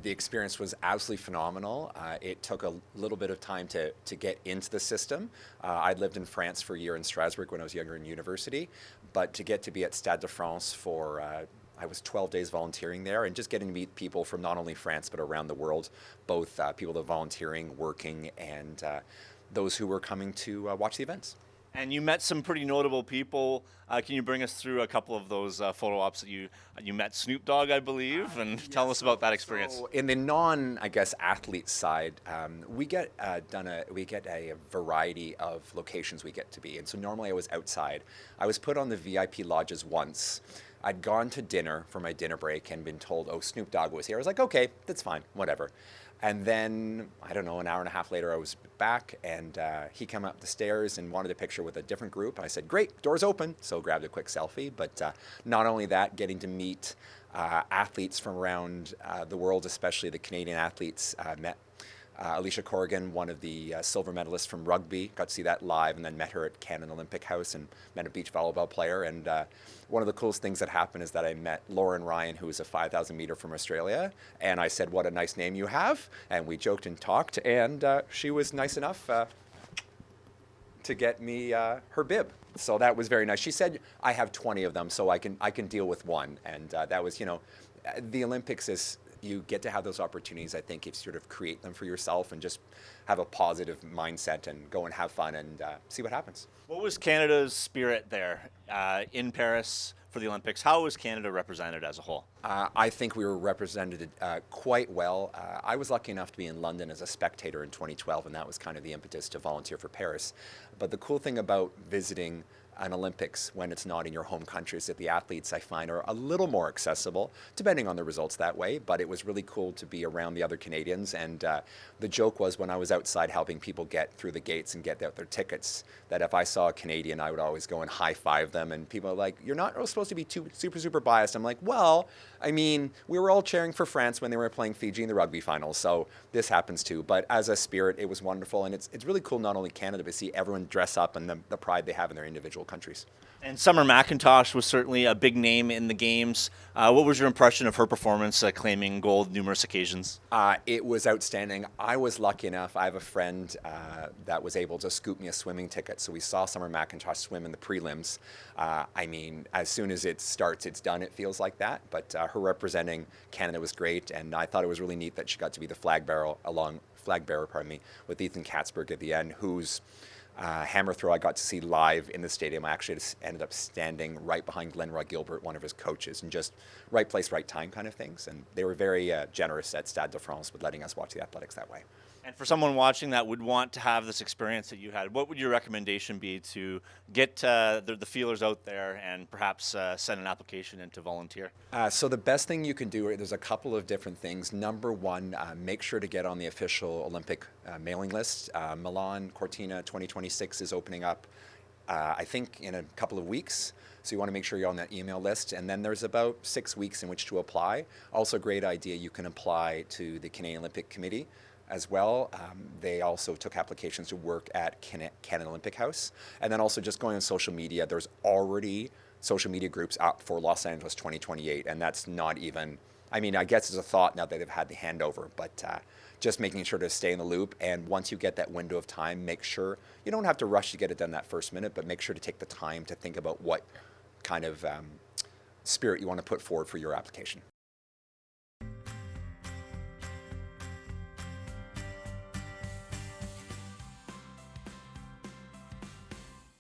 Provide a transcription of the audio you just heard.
The experience was absolutely phenomenal. It took a little bit of time to get into the system. I'd lived in France for a year in Strasbourg when I was younger in university, but to get to be at Stade de France for I was 12 days volunteering there, and just getting to meet people from not only France but around the world, both people that are volunteering, working, and those who were coming to watch the events. And you met some pretty notable people. Can you bring us through a couple of those photo ops that you met Snoop Dogg, I believe, and tell us about that experience? So in the non, I guess, athlete side, we get a variety of locations we get to be. And so normally I was outside. I was put on the VIP lodges once. I'd gone to dinner for my dinner break and been told, oh, Snoop Dogg was here. I was like, okay, that's fine, whatever. And then, I don't know, an hour and a half later, I was back, and he came up the stairs and wanted a picture with a different group. I said, great, door's open. So grabbed a quick selfie. But not only that, getting to meet athletes from around the world, especially the Canadian athletes, met Alicia Corrigan, one of the silver medalists from rugby, got to see that live, and then met her at Canada Olympic House and met a beach volleyball player. And one of the coolest things that happened is that I met Lauren Ryan, who is a 5,000 meter from Australia, and I said, what a nice name you have. And we joked and talked, and she was nice enough to get me her bib. So that was very nice. She said, I have 20 of them, so I can deal with one. And that was, the Olympics is, you get to have those opportunities, I think, if you sort of create them for yourself and just have a positive mindset and go and have fun and see what happens. What was Canada's spirit there in Paris for the Olympics? How was Canada represented as a whole? I think we were represented quite well. I was lucky enough to be in London as a spectator in 2012, and that was kind of the impetus to volunteer for Paris. But the cool thing about visiting an Olympics when it's not in your home country is that the athletes, I find, are a little more accessible, depending on the results that way. But it was really cool to be around the other Canadians. And the joke was, when I was outside helping people get through the gates and get out their tickets, that if I saw a Canadian, I would always go and high five them. And people are like, you're not supposed to be too super biased. I'm like, well, I mean, we were all cheering for France when they were playing Fiji in the rugby finals, so this happens too. But as a spirit, it was wonderful, and it's really cool not only Canada, but see everyone dress up and the pride they have in their individual countries. And Summer McIntosh was certainly a big name in the games. What was your impression of her performance, claiming gold numerous occasions? It was outstanding. I was lucky enough. I have a friend that was able to scoop me a swimming ticket, so we saw Summer McIntosh swim in the prelims. I mean, as soon as it starts, it's done. It feels like that. But her representing Canada was great, and I thought it was really neat that she got to be the flag bearer, with Ethan Katzberg at the end, who's hammer throw I got to see live in the stadium. I actually ended up standing right behind Glenroy Gilbert, one of his coaches, and just right place, right time kind of things. And they were very generous at Stade de France with letting us watch the athletics that way. And for someone watching that would want to have this experience that you had, what would your recommendation be to get the feelers out there and perhaps send an application in to volunteer? So the best thing you can do, there's a couple of different things. Number one, make sure to get on the official Olympic mailing list. Milan Cortina 2026 is opening up, I think, in a couple of weeks. So you want to make sure you're on that email list. And then there's about 6 weeks in which to apply. Also a great idea, you can apply to the Canadian Olympic Committee as well. They also took applications to work at Canada Olympic House. And then also just going on social media, there's already social media groups up for Los Angeles 2028, and that's not even, I mean, I guess it's a thought now that they've had the handover, but just making sure to stay in the loop. And once you get that window of time, make sure, you don't have to rush to get it done that first minute, but make sure to take the time to think about what kind of spirit you want to put forward for your application.